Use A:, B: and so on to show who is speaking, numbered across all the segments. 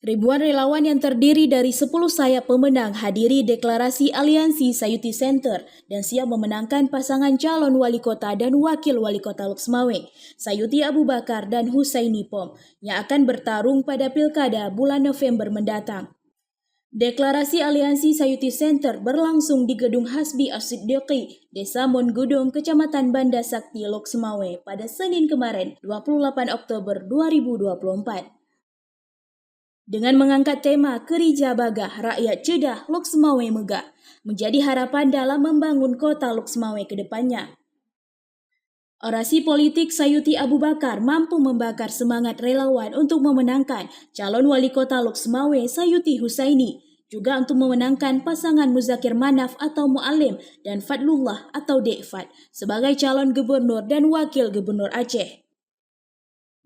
A: Ribuan relawan yang terdiri dari 10 sayap pemenang hadiri deklarasi Aliansi Sayuti Center dan siap memenangkan pasangan calon wali kota dan wakil wali kota Lok Semawe, Sayuti Abu Bakar dan Husaini Pom, yang akan bertarung pada Pilkada bulan November mendatang. Deklarasi Aliansi Sayuti Center berlangsung di Gedung Hasbi As-Siddiqi, Desa Mongudong, Kecamatan Banda Sakti, Lok Semawe pada Senin kemarin, 28 Oktober 2024. Dengan mengangkat tema Kerija Bagah Rakyat Cedah Lok Semawe Megah, menjadi harapan dalam membangun kota Lok Semawe ke depannya. Orasi politik Sayuti Abu Bakar mampu membakar semangat relawan untuk memenangkan calon wali kota Lok Semawe Sayuti Husaini, juga untuk memenangkan pasangan Muzakir Manaf atau Mu'alim dan Fadlullah atau Dek Fad sebagai calon gubernur dan wakil gubernur Aceh.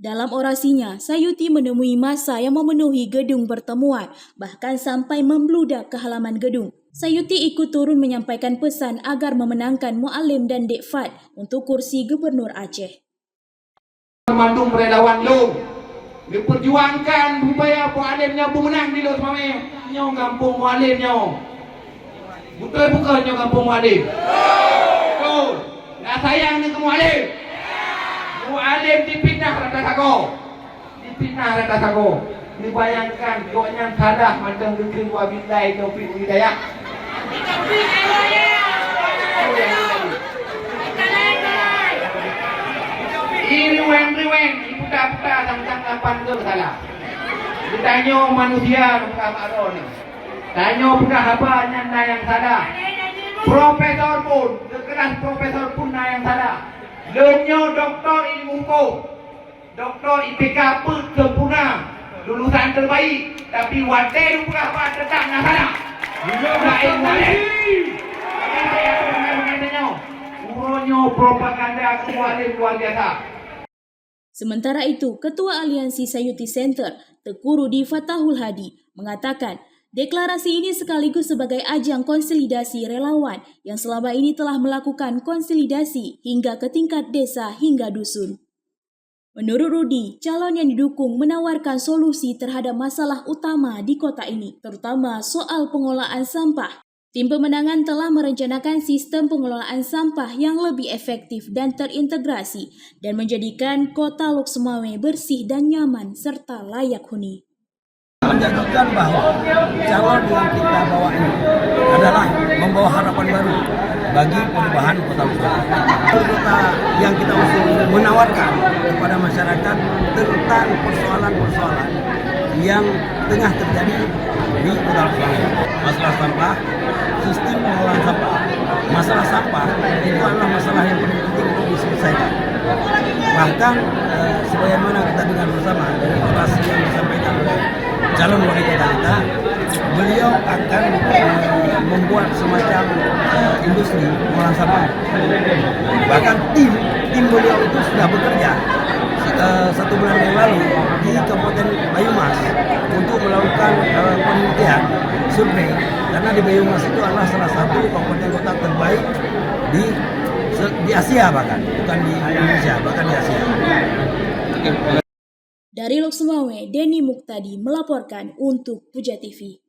A: Dalam orasinya, Sayuti menemui massa yang memenuhi gedung pertemuan, bahkan sampai membludak ke halaman gedung. Sayuti ikut turun menyampaikan pesan agar memenangkan Mu'alim dan Dek Fad untuk kursi gubernur Aceh.
B: Mandung relawan lo, diperjuangkan supaya Mu'alim nyabu menang di Lok Semawe. Nyaw kampung Mu'alim nyaw. Betul bukan nyaw kampung Mu'alim? Betul. Nak sayang dengan Mu'alim. Mu'alim dipindah rata sago, dibayangkan doanya sadah macam dikir wabillahi taufiq hidayah. Ini riweng ibu-ibu tentang kapan ke salah. Ditanya manusia bukan maron. Tanya budak apa yang salah. Profesor pun, keras profesor pun yang salah. Lenyo doktor ilmu hukum, doktor IPK sempurna, lulusan terbaik, tapi wadah bukan apa tetap nak salah. Lain boleh. Ini saya mengenainya. Uronyo propaganda kualim luar biasa.
A: Sementara itu, Ketua Aliansi Sayuti Center, Teku Rudi Fatahul Hadi, mengatakan deklarasi ini sekaligus sebagai ajang konsolidasi relawan yang selama ini telah melakukan konsolidasi hingga ke tingkat desa hingga dusun. Menurut Rudi, calon yang didukung menawarkan solusi terhadap masalah utama di kota ini, terutama soal pengelolaan sampah. Tim pemenangan telah merencanakan sistem pengelolaan sampah yang lebih efektif dan terintegrasi dan menjadikan kota Lok Semawe bersih dan nyaman serta layak huni.
C: Menjadikan bahwa calon yang kita bawa ini adalah membawa harapan baru bagi perubahan kota Lok Semawe. Kota yang kita usung menawarkan kepada masyarakat tentang persoalan-persoalan yang tengah terjadi di kota Lok Semawe. Masalah sampah, sistem pengelolaan sampah, masalah sampah itu adalah masalah yang paling penting untuk diselesaikan. Bahkan sebagaimana kita dengar bersama dari orasi yang disampaikan oleh calon wali kota kita, beliau akan membuat semacam industri pengolahan sampah. Bahkan tim beliau itu sudah bekerja 1 bulan yang lalu di Kabupaten Bayumas untuk melakukan penelitian survei, karena di Bayumas itu adalah salah satu kabupaten kota terbaik di Asia, bahkan bukan di Indonesia, bahkan di Asia.
A: Dari Lok Semawe, Denny Muktadi melaporkan untuk Puja TV.